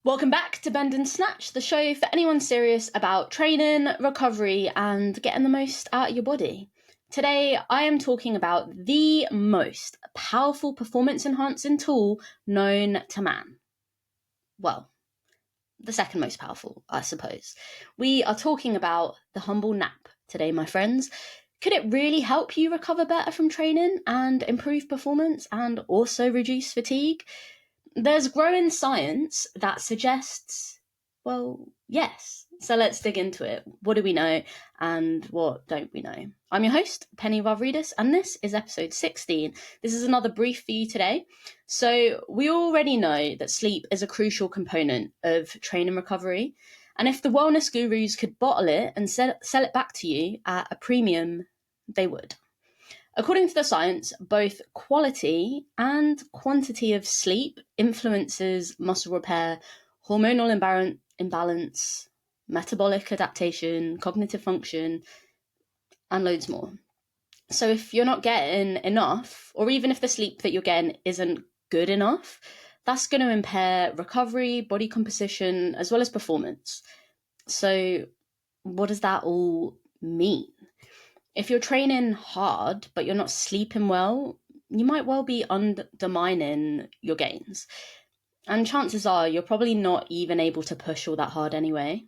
Welcome back to Bend and Snatch, the show for anyone serious about training, recovery, and getting the most out of your body. Today, I am talking about the most powerful performance enhancing tool known to man. Well, the second most powerful, I suppose. We are talking about the humble nap today, my friends. Could it really help you recover better from training and improve performance and also reduce fatigue? There's growing science that suggests, well, yes. So let's dig into it. What do we know and what don't we know? I'm your host, Penny Vavridis, and this is episode 16. This is another brief for you today. So we already know that sleep is a crucial component of training recovery. And if the wellness gurus could bottle it and sell it back to you at a premium, they would. According to the science, both quality and quantity of sleep influences muscle repair, hormonal imbalance, metabolic adaptation, cognitive function, and loads more. So if you're not getting enough, or even if the sleep that you're getting isn't good enough, that's going to impair recovery, body composition, as well as performance. So what does that all mean? If you're training hard, but you're not sleeping well, you might well be undermining your gains. And chances are you're probably not even able to push all that hard anyway.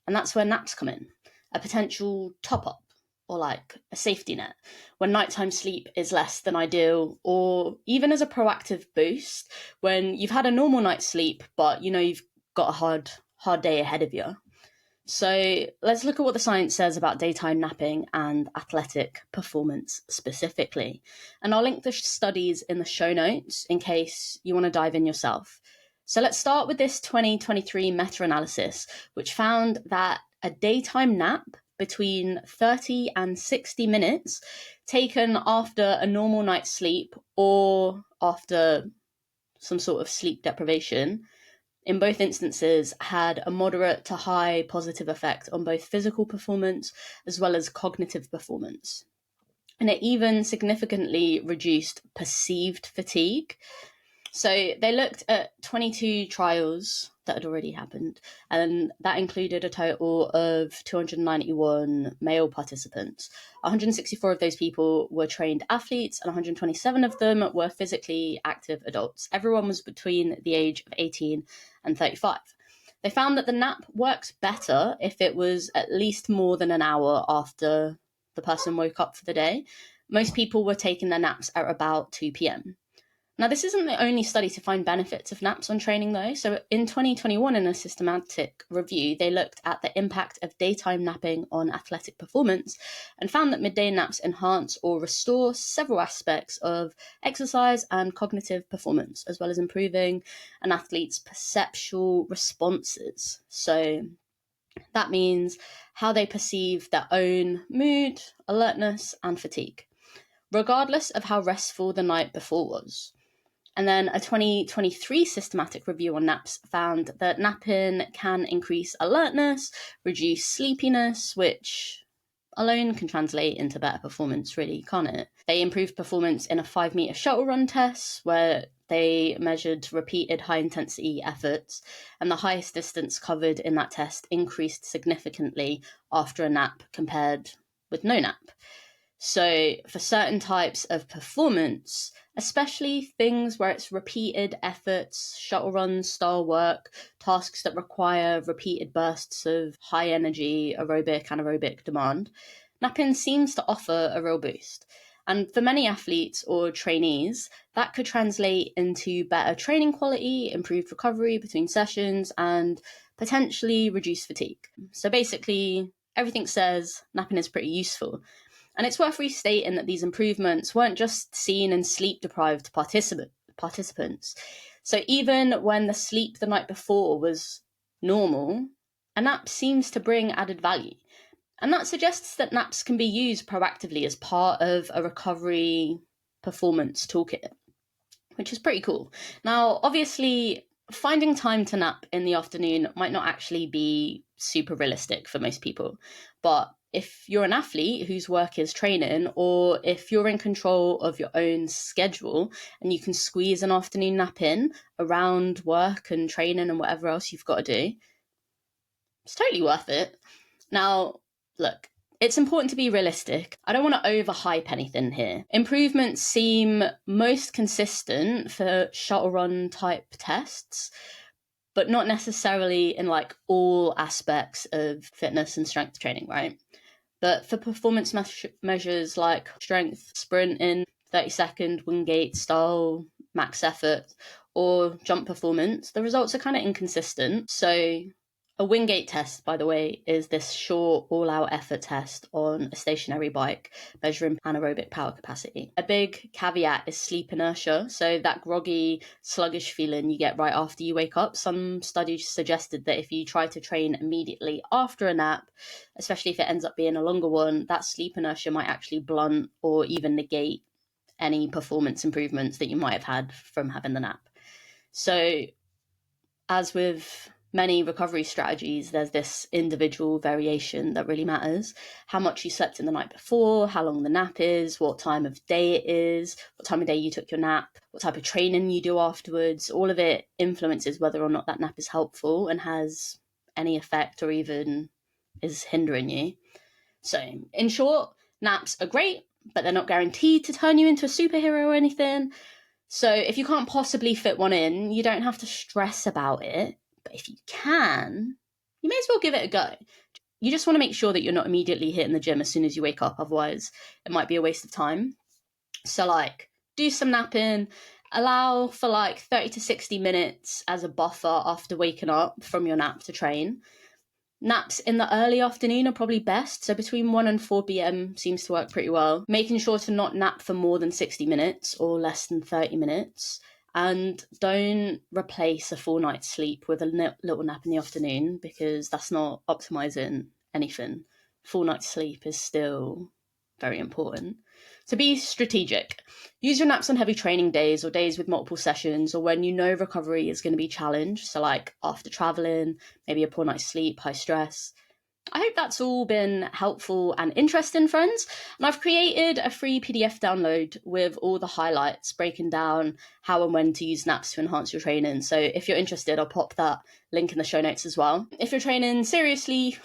And that's where naps come in, a potential top up or like a safety net when nighttime sleep is less than ideal, or even as a proactive boost when you've had a normal night's sleep, but you've got a hard day ahead of you. So let's look at what the science says about daytime napping and athletic performance specifically. And I'll link the studies in the show notes in case you want to dive in yourself. So let's start with this 2023 meta-analysis, which found that a daytime nap between 30 and 60 minutes taken after a normal night's sleep or after some sort of sleep deprivation in both instances had a moderate to high positive effect on both physical performance as well as cognitive performance. And it even significantly reduced perceived fatigue. So they looked at 22 trials that had already happened, and that included a total of 291 male participants. 164 of those people were trained athletes, and 127 of them were physically active adults. Everyone was between the age of 18 and 35. They found that the nap works better if it was at least more than an hour after the person woke up for the day. Most people were taking their naps at about 2 p.m. Now, this isn't the only study to find benefits of naps on training, though. So in 2021, in a systematic review, they looked at the impact of daytime napping on athletic performance and found that midday naps enhance or restore several aspects of exercise and cognitive performance, as well as improving an athlete's perceptual responses. So that means how they perceive their own mood, alertness, and fatigue, regardless of how restful the night before was. And then a 2023 systematic review on naps found that napping can increase alertness, reduce sleepiness, which alone can translate into better performance, really, can't it? They improved performance in a 5-meter shuttle run test where they measured repeated high-intensity efforts, and the highest distance covered in that test increased significantly after a nap compared with no nap. So for certain types of performance, especially things where it's repeated efforts, shuttle runs, style work, tasks that require repeated bursts of high energy aerobic, anaerobic demand, napping seems to offer a real boost. And for many athletes or trainees, that could translate into better training quality, improved recovery between sessions, and potentially reduce fatigue. So basically, everything says napping is pretty useful. And it's worth restating that these improvements weren't just seen in sleep-deprived participants. So even when the sleep the night before was normal, a nap seems to bring added value. And that suggests that naps can be used proactively as part of a recovery performance toolkit, which is pretty cool. Now, obviously, finding time to nap in the afternoon might not actually be super realistic for most people, but if you're an athlete whose work is training, or if you're in control of your own schedule and you can squeeze an afternoon nap in around work and training and whatever else you've got to do, it's totally worth it. Now, look, it's important to be realistic. I don't want to overhype anything here. Improvements seem most consistent for shuttle run type tests, but not necessarily in like all aspects of fitness and strength training, right? But for performance measures like strength, sprinting, 30-second Wingate style, max effort, or jump performance, the results are kind of inconsistent. So a Wingate test, by the way, is this short all-out effort test on a stationary bike measuring anaerobic power capacity. A big caveat is sleep inertia, so that groggy, sluggish feeling you get right after you wake up. Some studies suggested that if you try to train immediately after a nap, especially if it ends up being a longer one, that sleep inertia might actually blunt or even negate any performance improvements that you might have had from having the nap. So, as with many recovery strategies, there's this individual variation that really matters. How much you slept in the night before, how long the nap is, what time of day it is, what time of day you took your nap, what type of training you do afterwards. All of it influences whether or not that nap is helpful and has any effect or even is hindering you. So, in short, naps are great, but they're not guaranteed to turn you into a superhero or anything. So if you can't possibly fit one in, you don't have to stress about it. But if you can, you may as well give it a go. You just want to make sure that you're not immediately hitting the gym as soon as you wake up. Otherwise, it might be a waste of time. So like, do some napping, allow for like 30 to 60 minutes as a buffer after waking up from your nap to train. Naps in the early afternoon are probably best, so between 1 and 4 p.m. seems to work pretty well. Making sure to not nap for more than 60 minutes or less than 30 minutes. And don't replace a full night's sleep with a little nap in the afternoon, because that's not optimizing anything. Full night's sleep is still very important. So be strategic. Use your naps on heavy training days or days with multiple sessions, or when you know recovery is going to be challenged. So like after traveling, maybe a poor night's sleep, high stress. I hope that's all been helpful and interesting, friends. And I've created a free PDF download with all the highlights, breaking down how and when to use naps to enhance your training. So if you're interested, I'll pop that link in the show notes as well. If you're training seriously,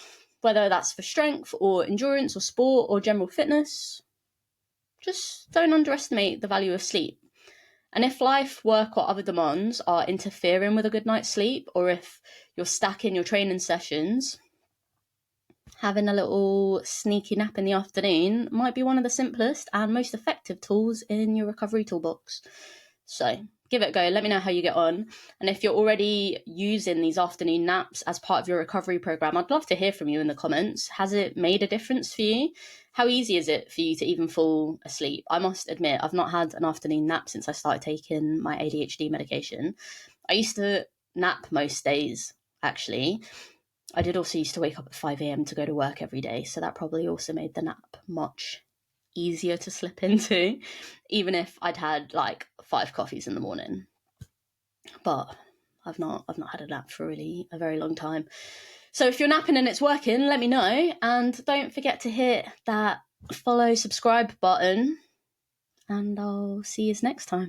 whether that's for strength or endurance or sport or general fitness, just don't underestimate the value of sleep. And if life, work, or other demands are interfering with a good night's sleep, or if you're stacking your training sessions, having a little sneaky nap in the afternoon might be one of the simplest and most effective tools in your recovery toolbox. So give it a go. Let me know how you get on. And if you're already using these afternoon naps as part of your recovery program, I'd love to hear from you in the comments. Has it made a difference for you? How easy is it for you to even fall asleep? I must admit, I've not had an afternoon nap since I started taking my ADHD medication. I used to nap most days, actually. I did also used to wake up at 5 a.m. to go to work every day, so that probably also made the nap much easier to slip into, even if I'd had like 5 coffees in the morning. But I've not had a nap for really a very long time. So if you're napping and it's working, let me know, and don't forget to hit that follow, subscribe button, and I'll see you next time.